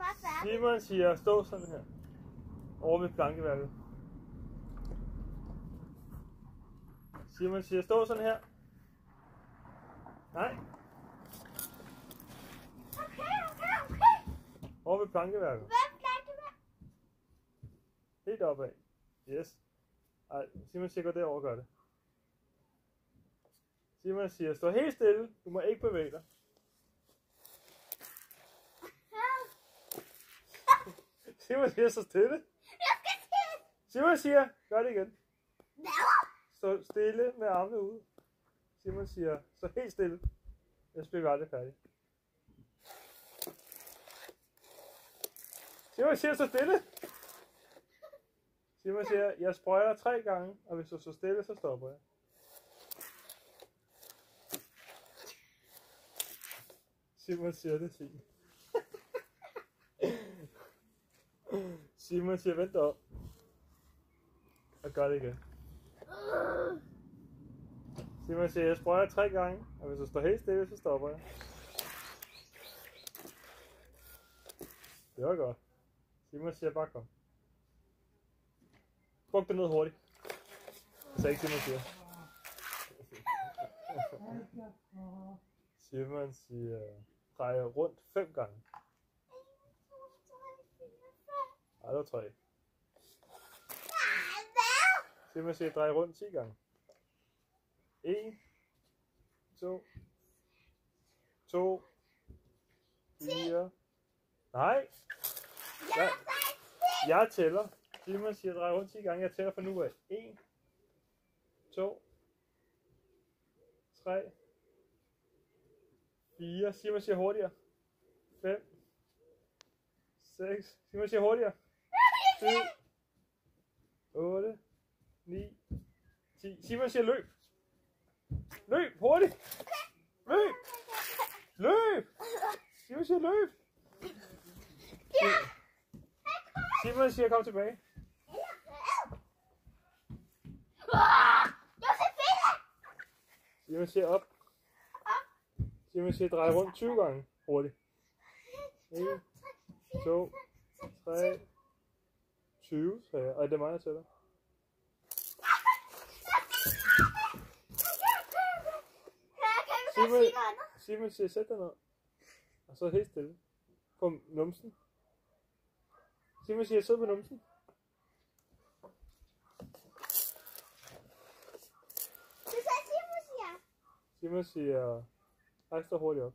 var færdig. Simon siger, stå sådan her. Over ved plankeværket. Simon siger, stå sådan her. Nej. Okay. Over ved plankeværket. Hvad plankeværk? Helt opad. Yes. Ej, Simon siger, gå derover og gør det. Simon siger, stå helt stille. Du må ikke bevæge dig. Simon siger, stå stille. Jeg skal se. Simon siger, gør det igen. Hvad? Stå stille med armene ude. Simon siger, stå helt stille. Jeg bliver aldrig færdig. Simon siger, stå stille. Simon siger, jeg sprøjter 3 gange, og hvis du står stille, så stopper jeg. Simon siger det fint. Simon siger, vent op. Og gør det igen. Simon siger, jeg sprøjter 3 gange, og hvis du står helt stille, så stopper jeg. Det var godt. Simon siger, bare kom. Buk det ned hurtigt. Det er ikke Simon siger. Simon siger, drej rundt 5 gange. Ej, det var 3. Simon siger, drej rundt 10 gange. 1, 2, 4. Nej. Jeg tæller. Simon siger, drej rundt 10 gange. Jeg tæller fra nu af. 1, 2, 3, 4. Simon siger hurtigere. 5, 6. Simon siger hurtigere. 7, 8, 9, 10. Simon siger løb. Løb, hurtigt. Løb. Løb. Simon siger løb. Simon siger kom tilbage. Simon siger op. Simon siger drej rundt 20 gange hurtigt. 1, 2, 3, 20, sagde jeg. Og det er mig, der tæller. Simon siger, sæt dig ned. Og så helt stille. På numsen. Simon siger, sidde på numsen. Det er Simon siger. Simon siger, rejs dig hurtigt op.